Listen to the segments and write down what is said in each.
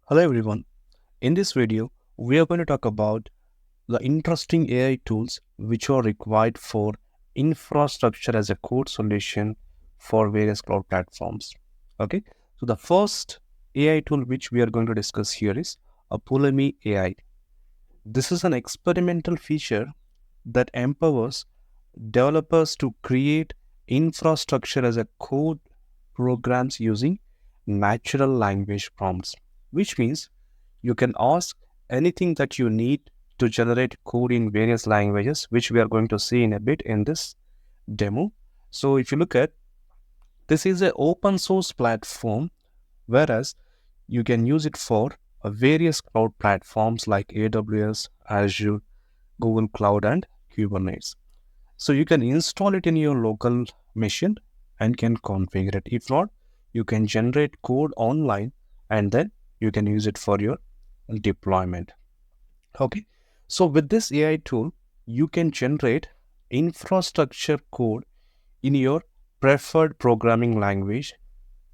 Hello everyone. In this video, we are going to talk about the interesting AI tools which are required for infrastructure as a code solution for various cloud platforms. Okay, so the first AI tool which we are going to discuss here is a Pulumi AI. This is an experimental feature that empowers developers to create infrastructure as a code programs using natural language prompts, which means you can ask anything that you need to generate code in various languages, which we are going to see in a bit in this demo. So if you look at, this is an open source platform, whereas you can use it for various cloud platforms like AWS, Azure, Google Cloud, and Kubernetes. So you can install it in your local machine and can configure it. If not, you can generate code online and then you can use it for your deployment. Okay. So with this AI tool, you can generate infrastructure code in your preferred programming language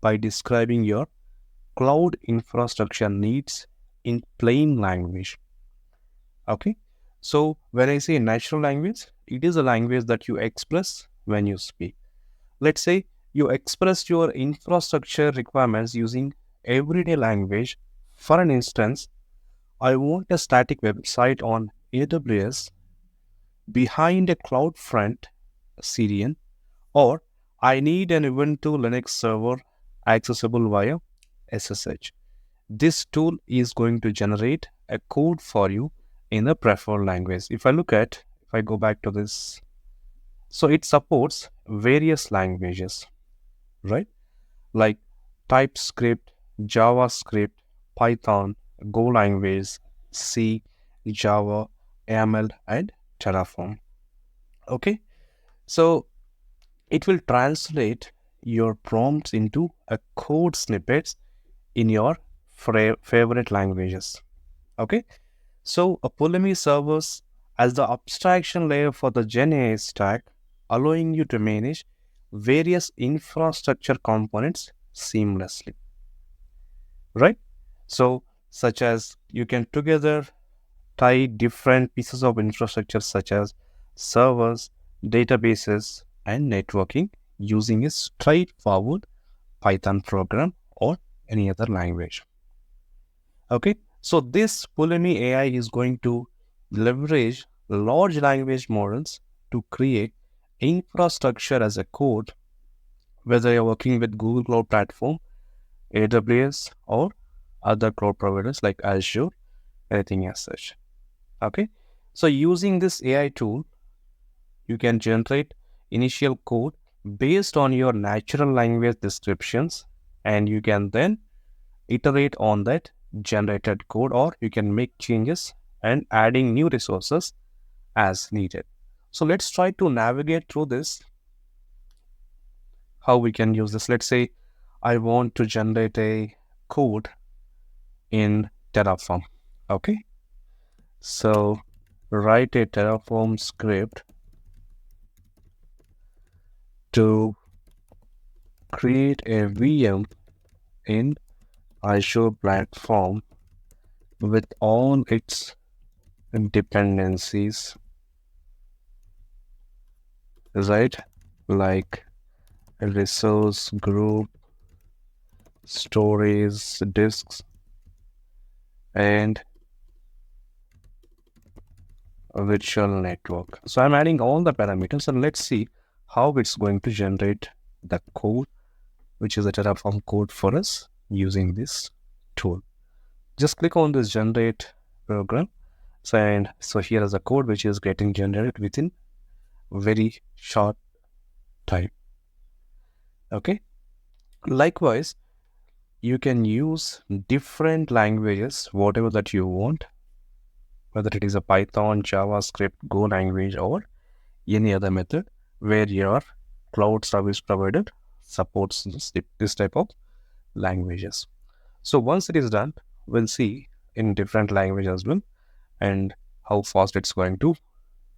by describing your cloud infrastructure needs in plain language. Okay. So when I say natural language, it is a language that you express when you speak. Let's say you express your infrastructure requirements using everyday language. For an instance, I want a static website on AWS behind a CloudFront CDN, or I need an Ubuntu Linux server accessible via SSH. This tool is going to generate a code for you in the preferred language. If I go back to this, so it supports various languages, right? Like TypeScript, JavaScript, Python, Go language, C, Java, YAML, and Terraform. Okay, so it will translate your prompts into a code snippets in your favorite languages. Okay, so a Pulumi serves as the abstraction layer for the Gen AI stack, allowing you to manage various infrastructure components seamlessly, right? So, such as you can together tie different pieces of infrastructure such as servers, databases, and networking using a straightforward Python program or any other language. Okay, so this Pulumi AI is going to leverage large language models to create infrastructure as a code, whether you're working with Google Cloud Platform, AWS, or other cloud providers like Azure, anything as such. Okay, so using this AI tool, you can generate initial code based on your natural language descriptions, and you can then iterate on that generated code, or you can make changes and adding new resources as needed. So let's try to navigate through this, how we can use this. Let's say I want to generate a code in Terraform. Okay, so write a Terraform script to create a VM in Azure platform with all its dependencies, right? Like a resource group, storage, disks, and a virtual network. So I'm adding all the parameters and let's see how it's going to generate the code, which is a Terraform code for us using this tool. Just click on this generate program. So here is a code which is getting generated within very short time. Okay. Likewise, you can use different languages, whatever that you want, whether it is a Python, JavaScript, Go language, or any other method where your cloud service provider supports this type of languages. So once it is done, we'll see in different languages as well and how fast it's going to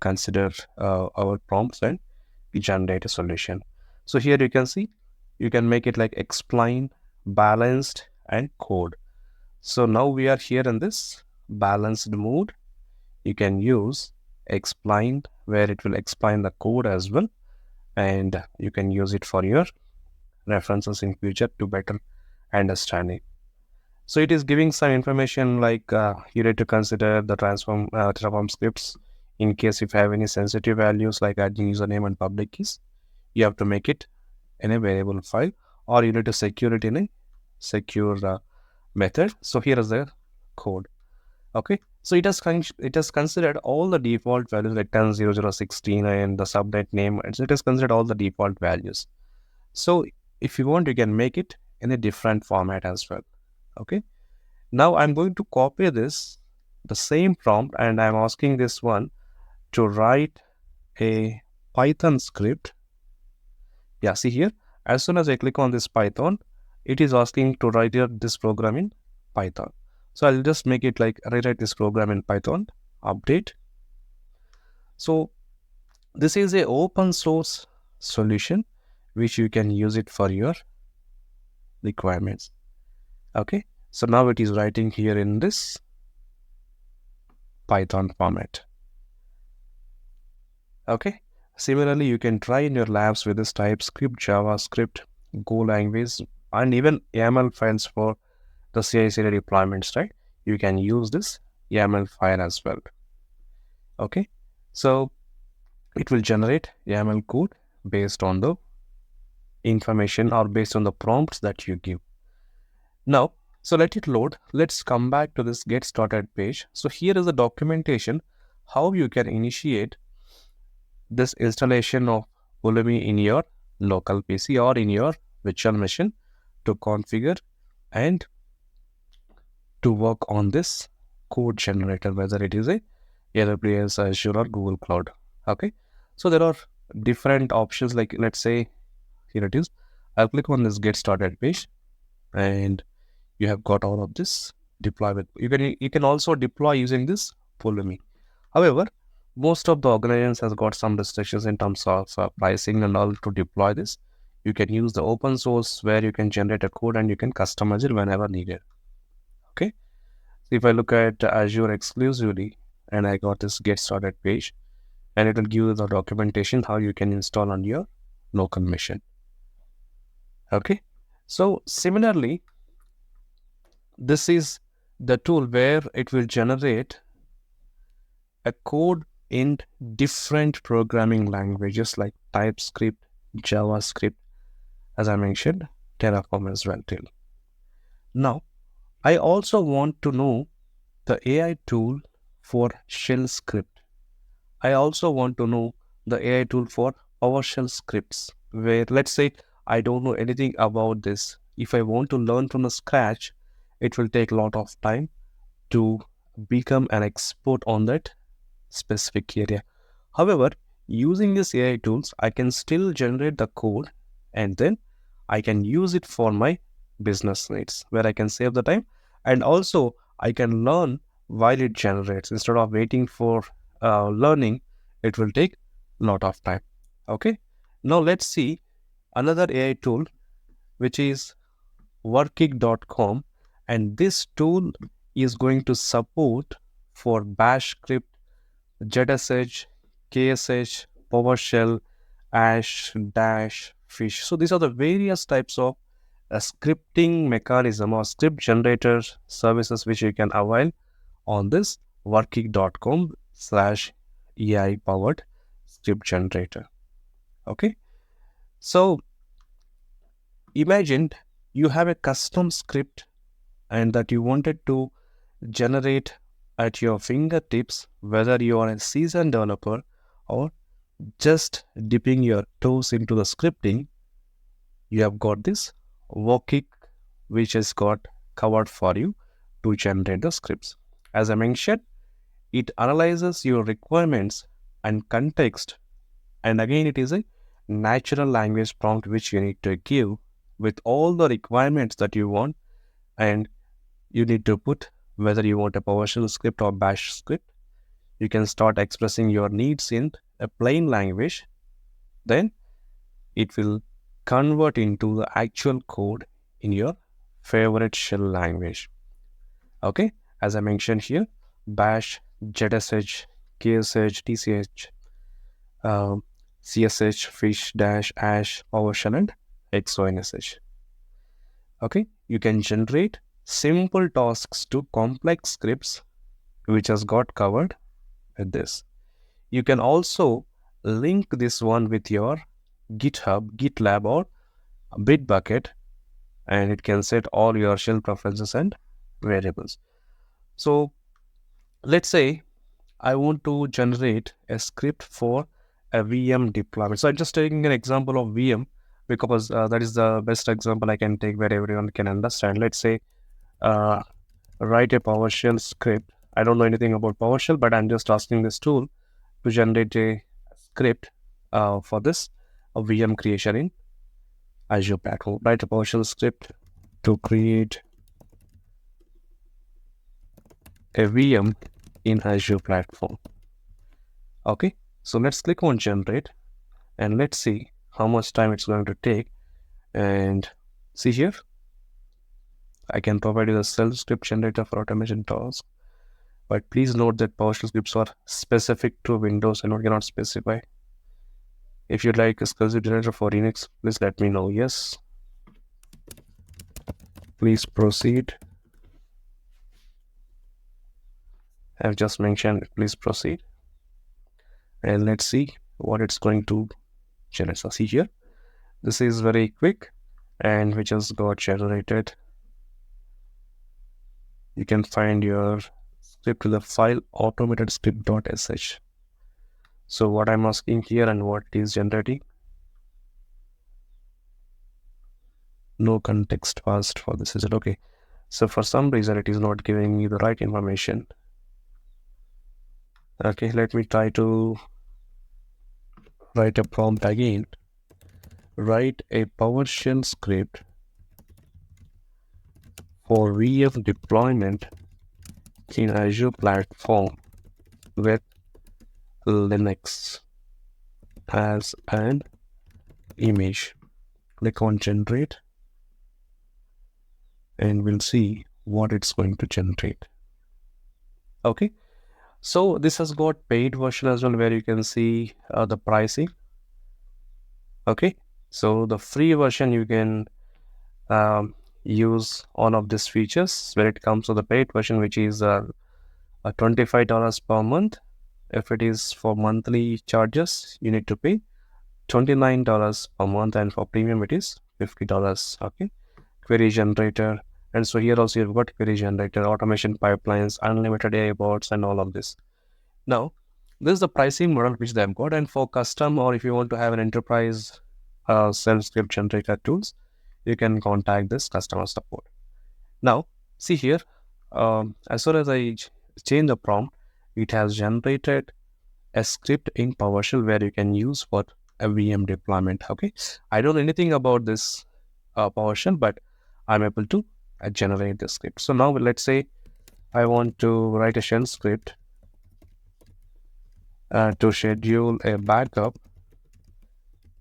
consider our prompts and generate a solution. So here you can see, you can make it like explain, balanced, and code. So now we are here in this balanced mode. You can use explain, where it will explain the code as well, and you can use it for your references in future to better understand it. So it is giving some information like you need to consider the transform scripts in case if you have any sensitive values like adding username and public keys. You have to make it in a variable file, or you need to secure it in a secure method. So here is the code. Okay, so it has considered all the default values like 10.0016 and the subnet name. It has considered all the default values. So if you want, you can make it in a different format as well. Okay, now I'm going to copy this, the same prompt, and I'm asking this one to write a Python script. Yeah, see here, as soon as I click on this Python, it is asking to write here this program in Python. So I'll just make it like rewrite this program in Python, update. So this is a open source solution which you can use it for your requirements. Okay, so now it is writing here in this Python format. Okay, similarly you can try in your labs with this TypeScript, JavaScript, Go language, and even YAML files for the CI/CD deployments, right? You can use this YAML file as well. Okay, so it will generate YAML code based on the information or based on the prompts that you give. Now, so let it load. Let's come back to this get started page. So here is the documentation how you can initiate this installation of Pulumi in your local PC or in your virtual machine to configure and to work on this code generator, whether it is a AWS, Azure, or Google Cloud. Okay, so there are different options. Like let's say here it is. I'll click on this get started page, and you have got all of this deploy with. You can also deploy using this Pulumi. However, most of the organizations has got some restrictions in terms of pricing and all to deploy this. You can use the open source where you can generate a code and you can customize it whenever needed. Okay. If I look at Azure exclusively and I got this get started page, and it will give you the documentation how you can install on your local machine. Okay. So similarly, this is the tool where it will generate a code in different programming languages like TypeScript, JavaScript, as I mentioned, Terraform as well. Now, I also want to know the AI tool for shell script. I also want to know the AI tool for PowerShell scripts, where let's say I don't know anything about this. If I want to learn from the scratch, it will take a lot of time to become an expert on that specific area. However, using these AI tools, I can still generate the code and then I can use it for my business needs where I can save the time, and also I can learn while it generates instead of waiting for learning. It will take a lot of time. Okay, now let's see another AI tool which is Workik.com, and this tool is going to support for bash script, ZSH, KSH, PowerShell, Ash, Dash, Fish. So these are the various types of scripting mechanism or script generator services which you can avail on this workik.com/AI powered script generator. Okay. So imagine you have a custom script and that you wanted to generate at your fingertips, whether you are a seasoned developer or just dipping your toes into the scripting. You have got this Workik which has got covered for you to generate the scripts. As I mentioned, it analyzes your requirements and context, and again it is a natural language prompt which you need to give with all the requirements that you want, and you need to put whether you want a PowerShell script or bash script. You can start expressing your needs in a plain language, then it will convert into the actual code in your favorite shell language. Okay, as I mentioned here, bash, ZSH, KSH, TCH, um, CSH, fish, dash, ash, PowerShell, and XONSH. Okay, you can generate simple tasks to complex scripts, which has got covered with this. You can also link this one with your GitHub, GitLab, or Bitbucket, and it can set all your shell preferences and variables. So let's say I want to generate a script for a VM deployment. So I'm just taking an example of VM because that is the best example I can take where everyone can understand. Let's say uh, write a PowerShell script. I don't know anything about PowerShell, but I'm just asking this tool to generate a script for this a VM creation in Azure platform. Write a PowerShell script to create a VM in Azure platform. Okay, so let's click on generate and let's see how much time it's going to take. And see here, I can provide you the self script generator for automation tasks. But please note that PowerShell scripts are specific to Windows and we cannot specify. If you'd like a exclusive generator for Linux, please let me know. Yes. Please proceed. I've just mentioned, please proceed. And let's see what it's going to generate. So see here, this is very quick and we just got generated. You can find your script to the file automated script.sh. So what I'm asking here and what is generating, no context passed for this, is it? Okay. So for some reason it is not giving me the right information. Okay, let me try to write a prompt again. Write a PowerShell script for VM deployment in Azure platform with Linux as an image. Click on generate and we'll see what it's going to generate. Okay, so this has got paid version as well where you can see the pricing. Okay, so the free version you can use all of these features when it comes to the paid version, which is $25 per month. If it is for monthly charges, you need to pay $29 per month, and for premium it is $50. Okay, query generator, and so here also you've got query generator, automation pipelines, unlimited AI bots, and all of this. Now this is the pricing model which they've got, and for custom or if you want to have an enterprise self script generator tools, you can contact this customer support. Now see here, as soon as I change the prompt, it has generated a script in PowerShell where you can use for a VM deployment. Okay, I don't know anything about this PowerShell, but I'm able to generate the script. So now let's say I want to write a shell script to schedule a backup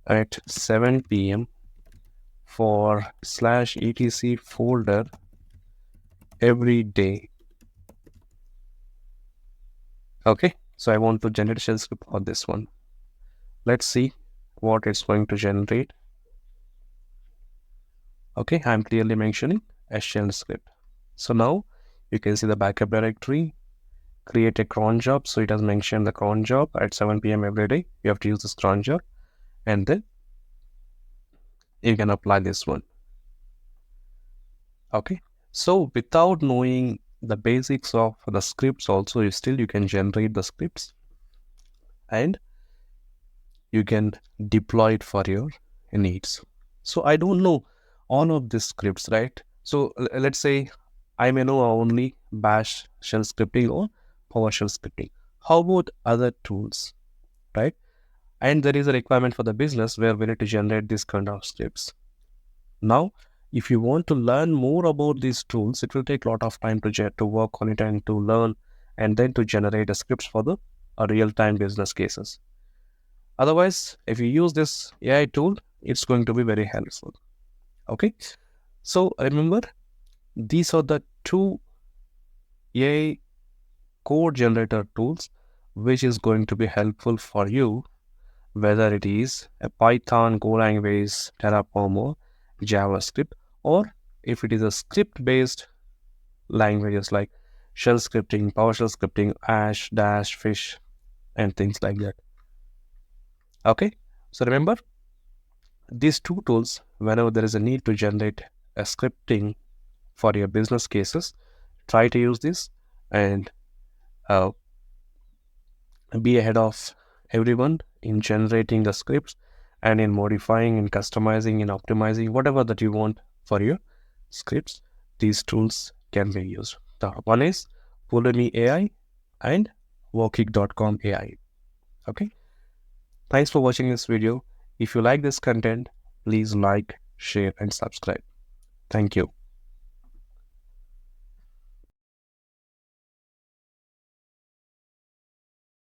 at 7 p.m. for /etc folder every day. Okay, so I want to generate a shell script for this one. Let's see what it's going to generate. Okay, I'm clearly mentioning a shell script. So now you can see the backup directory, create a cron job. So it has mentioned the cron job at 7 p.m. every day. You have to use this cron job and then you can apply this one. Okay, so without knowing the basics of the scripts also, you can generate the scripts and you can deploy it for your needs. So I don't know all of these scripts, right? So let's say I may know only bash shell scripting or PowerShell scripting. How about other tools, right? And there is a requirement for the business where we need to generate this kind of scripts. Now, if you want to learn more about these tools, it will take a lot of time to work on it and to learn and then to generate the scripts for the real-time business cases. Otherwise, if you use this AI tool, it's going to be very helpful. Okay, so remember, these are the two AI code generator tools, which is going to be helpful for you, whether it is a Python, Go language, Terraform, or JavaScript, or if it is a script-based languages like shell scripting, PowerShell scripting, Ash, Dash, Fish, and things like that. Okay, so remember these two tools whenever there is a need to generate a scripting for your business cases. Try to use this and uh, be ahead of everyone in generating the scripts and in modifying and customizing and optimizing whatever that you want for your scripts. These tools can be used. The one is Pulumi AI and Workik.com AI. Okay. Thanks for watching this video. If you like this content, please like, share, and subscribe. Thank you.